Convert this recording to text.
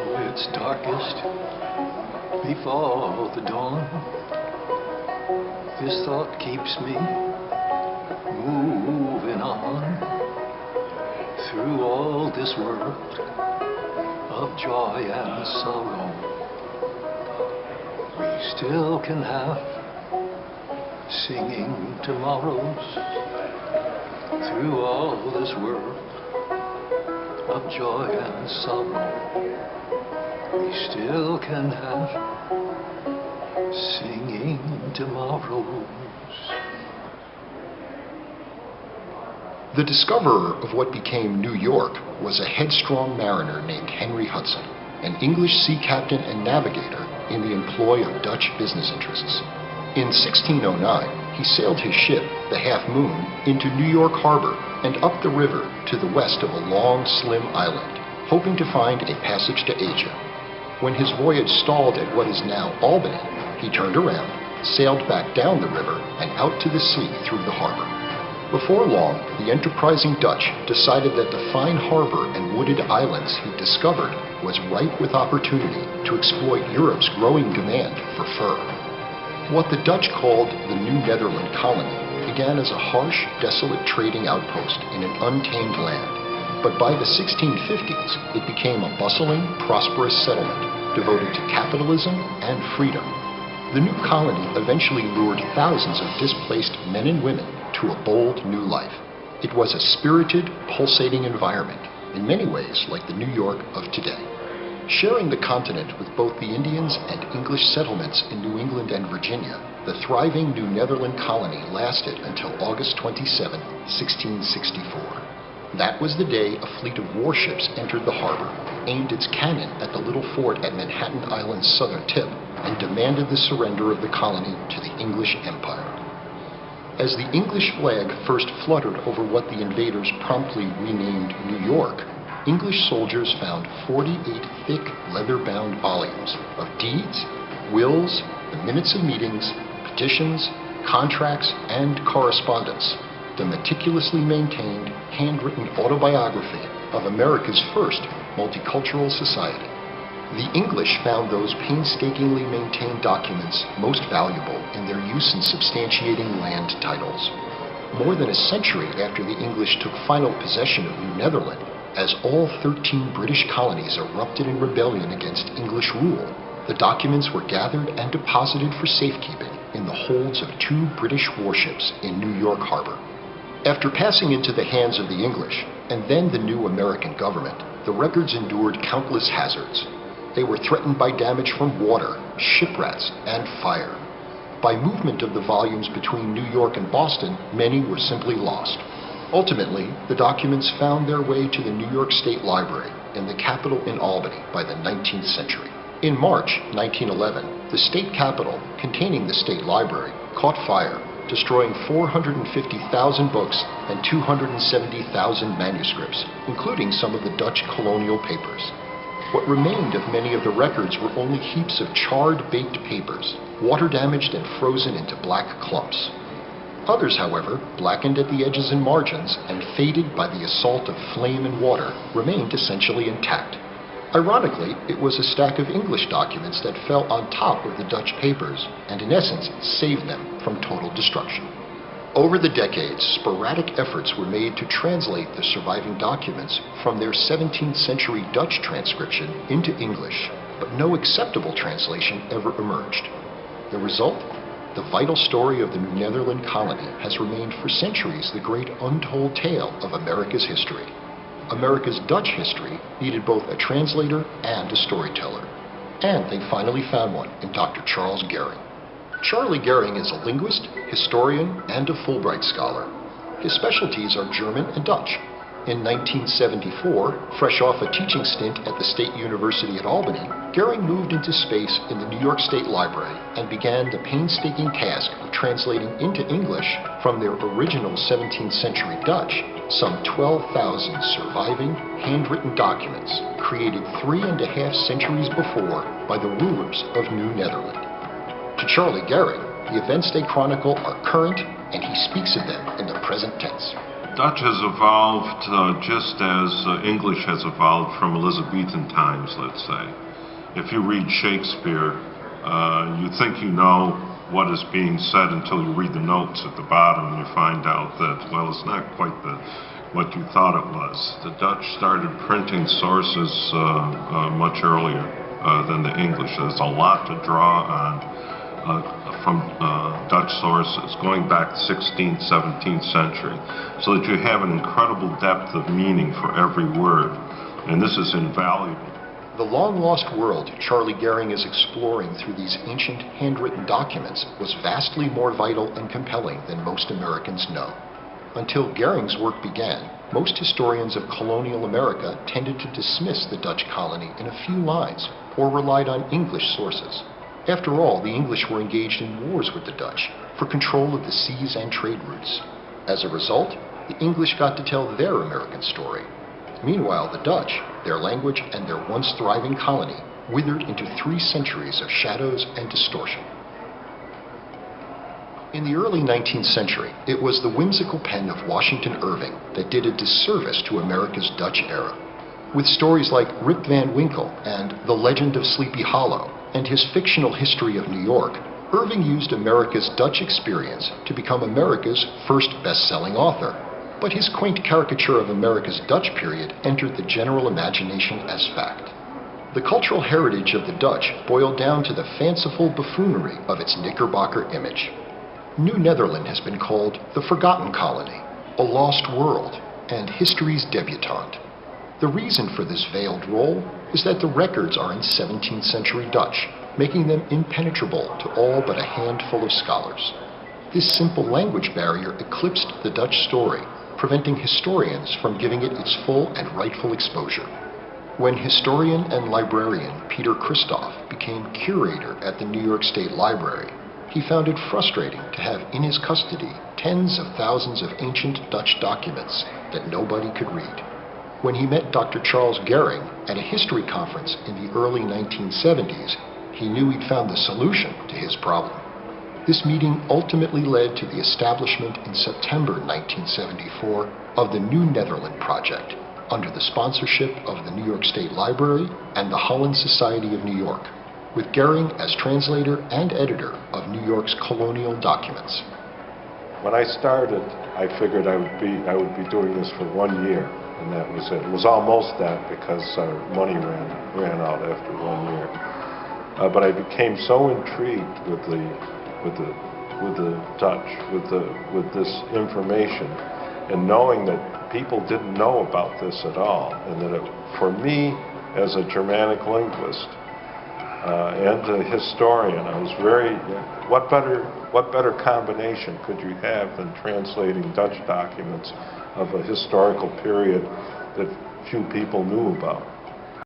it's darkest before the dawn. This thought keeps me moving on through all this world of joy and sorrow. We still can have singing tomorrows through all this world of joy and sorrow. We still can have singing tomorrows. The discoverer of what became New York was a headstrong mariner named Henry Hudson, an English sea captain and navigator in the employ of Dutch business interests. In 1609, he sailed his ship, the Half Moon, into New York Harbor and up the river to the west of a long, slim island, hoping to find a passage to Asia. When his voyage stalled at what is now Albany, he turned around, sailed back down the river and out to the sea through the harbor. Before long, the enterprising Dutch decided that the fine harbor and wooded islands he discovered was ripe with opportunity to exploit Europe's growing demand for fur. What the Dutch called the New Netherland colony began as a harsh, desolate trading outpost in an untamed land, but by the 1650s it became a bustling, prosperous settlement devoted to capitalism and freedom. The new colony eventually lured thousands of displaced men and women to a bold new life. It was a spirited, pulsating environment, in many ways like the New York of today. Sharing the continent with both the Indians and English settlements in New England and Virginia, the thriving New Netherland colony lasted until August 27, 1664. That was the day a fleet of warships entered the harbor, aimed its cannon at the little fort at Manhattan Island's southern tip, and demanded the surrender of the colony to the English Empire. As the English flag first fluttered over what the invaders promptly renamed New York, English soldiers found 48 thick, leather-bound volumes of deeds, wills, the minutes of meetings, petitions, contracts, and correspondence, the meticulously maintained, handwritten autobiography of America's first multicultural society. The English found those painstakingly maintained documents most valuable in their use in substantiating land titles. More than a century after the English took final possession of New Netherland, as all 13 British colonies erupted in rebellion against English rule, the documents were gathered and deposited for safekeeping in the holds of 2 British warships in New York Harbor. After passing into the hands of the English, and then the new American government, the records endured countless hazards. They were threatened by damage from water, ship rats, and fire. By movement of the volumes between New York and Boston, many were simply lost. Ultimately, the documents found their way to the New York State Library in the Capitol in Albany by the 19th century. In March 1911, the state capitol, containing the state library, caught fire, destroying 450,000 books and 270,000 manuscripts, including some of the Dutch colonial papers. What remained of many of the records were only heaps of charred, baked papers, water-damaged and frozen into black clumps. Others, however, blackened at the edges and margins and faded by the assault of flame and water, remained essentially intact. Ironically, it was a stack of English documents that fell on top of the Dutch papers and in essence saved them from total destruction. Over the decades, sporadic efforts were made to translate the surviving documents from their 17th century Dutch transcription into English, but no acceptable translation ever emerged. The result? The vital story of the New Netherland colony has remained for centuries the great untold tale of America's history. America's Dutch history needed both a translator and a storyteller. And they finally found one in Dr. Charles Gehring. Charlie Gehring is a linguist, historian, and a Fulbright scholar. His specialties are German and Dutch. In 1974, fresh off a teaching stint at the State University at Albany, Gehring moved into space in the New York State Library and began the painstaking task of translating into English from their original 17th century Dutch some 12,000 surviving, handwritten documents created 3.5 centuries before by the rulers of New Netherland. To Charlie Gehring, the events they chronicle are current, and he speaks of them in the present tense. Dutch has evolved just as English has evolved from Elizabethan times, let's say. If you read Shakespeare, you think you know what is being said until you read the notes at the bottom and you find out that, well, it's not quite what you thought it was. The Dutch started printing sources much earlier than the English. There's a lot to draw on from Dutch sources going back 16th, 17th century, so that you have an incredible depth of meaning for every word, and this is invaluable. The long-lost world Charlie Gehring is exploring through these ancient handwritten documents was vastly more vital and compelling than most Americans know. Until Gehring's work began, most historians of colonial America tended to dismiss the Dutch colony in a few lines or relied on English sources. After all, the English were engaged in wars with the Dutch for control of the seas and trade routes. As a result, the English got to tell their American story. Meanwhile, the Dutch, their language, and their once thriving colony withered into 3 centuries of shadows and distortion. In the early 19th century, it was the whimsical pen of Washington Irving that did a disservice to America's Dutch era. With stories like Rip Van Winkle and The Legend of Sleepy Hollow, and his fictional history of New York, Irving used America's Dutch experience to become America's first best-selling author. But his quaint caricature of America's Dutch period entered the general imagination as fact. The cultural heritage of the Dutch boiled down to the fanciful buffoonery of its Knickerbocker image. New Netherland has been called the Forgotten Colony, a lost world, and history's debutante. The reason for this veiled role is that the records are in 17th century Dutch, making them impenetrable to all but a handful of scholars. This simple language barrier eclipsed the Dutch story, preventing historians from giving it its full and rightful exposure. When historian and librarian Peter Christoph became curator at the New York State Library, he found it frustrating to have in his custody tens of thousands of ancient Dutch documents that nobody could read. When he met Dr. Charles Gehring at a history conference in the early 1970s, he knew he'd found the solution to his problem. This meeting ultimately led to the establishment in September 1974 of the New Netherland Project, under the sponsorship of the New York State Library and the Holland Society of New York, with Gehring as translator and editor of New York's colonial documents. When I started, I figured I would be doing this for 1 year, and that was it. It was almost that because our money ran out after 1 year. But I became so intrigued with the Dutch, with this information, and knowing that people didn't know about this at all, and that for me, as a Germanic linguist and a historian, I was what better combination could you have than translating Dutch documents of a historical period that few people knew about?